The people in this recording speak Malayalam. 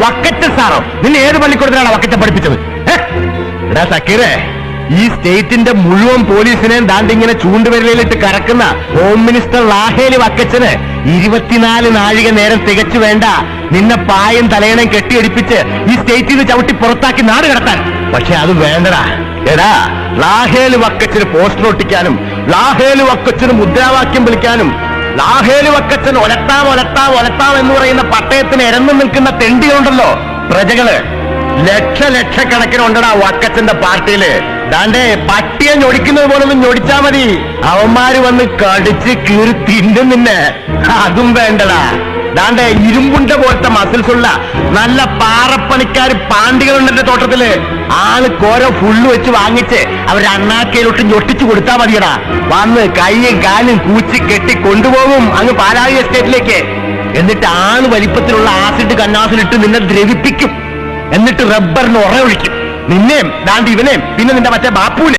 വക്കറ്റ് സാറോ? നിന്നെ ഏത് പള്ളിക്കൂടത്തിലാണ് വക്കത്തെ പഠിപ്പിച്ചത്? എടാ സക്കീറേ, ഈ സ്റ്റേറ്റിന്റെ മുഴുവൻ പോലീസിനെയും ദാണ്ടിങ്ങനെ ചൂണ്ടുവിരലിലിട്ട് കറക്കുന്ന ഹോം മിനിസ്റ്റർ ലാഹേലി വക്കച്ചന് 24 നാഴിക നേരം തികച്ചു വേണ്ട നിന്നെ പായും തലയണം കെട്ടിയടിപ്പിച്ച് ഈ സ്റ്റേറ്റിൽ നിന്ന് ചവിട്ടി പുറത്താക്കി നാട് കടത്താൻ. പക്ഷെ അത് വേണ്ടടാ. എടാ, ലാഹേലി വക്കച്ചന് പോസ്റ്റർ ഒട്ടിക്കാനും ലാഹേലി വക്കച്ചന് മുദ്രാവാക്യം വിളിക്കാനും ലാഹേലി വക്കച്ചൻ ഒലത്താം ഒലത്താം ഒലത്താം എന്ന് പറയുന്ന പട്ടയത്തിന് ഇരന്നു നിൽക്കുന്ന തെണ്ടികളുണ്ടല്ലോ പ്രജകള്. ലക്ഷക്കണക്കിനുണ്ടടാ വക്കച്ചന്റെ പാർട്ടിയില്. ദാണ്ടേ പട്ടിയെ ഞൊടിക്കുന്നത് പോലൊന്നും ഞൊടിച്ചാ മതി, അവന്മാര് വന്ന് കടിച്ച് കീറി തിന്നും നിന്നെ. അതും വേണ്ടടാ. ദാണ്ടേ ഇരുമ്പുണ്ട പോലത്തെ മസിൽസ് ഉള്ള നല്ല പാറപ്പണിക്കാര് പാണ്ടികളുണ്ട് എന്റെ തോട്ടത്തില്. ആള് കോര ഫുള്ള് വെച്ച് വാങ്ങിച്ച് അവരുടെ അണ്ണാക്കയിലോട്ട് ഞൊട്ടിച്ചു കൊടുത്താ മതിയടാ. വന്ന് കൈയും കാലും കൂച്ചി കെട്ടി കൊണ്ടുപോകും അങ്ങ് പാലാഴി എസ്റ്റേറ്റിലേക്ക്. എന്നിട്ട് ആള് വലിപ്പത്തിലുള്ള ആസിഡ് കന്നാസിലിട്ട് നിന്നെ ദ്രവിപ്പിക്കും. എന്നിട്ട് റബ്ബറിന് ഉറയൊഴിക്കും. നിന്നെയും ദാണ്ട് ഇവനെയും പിന്നെ നിന്റെ മറ്റേ ബാപ്പൂനെ.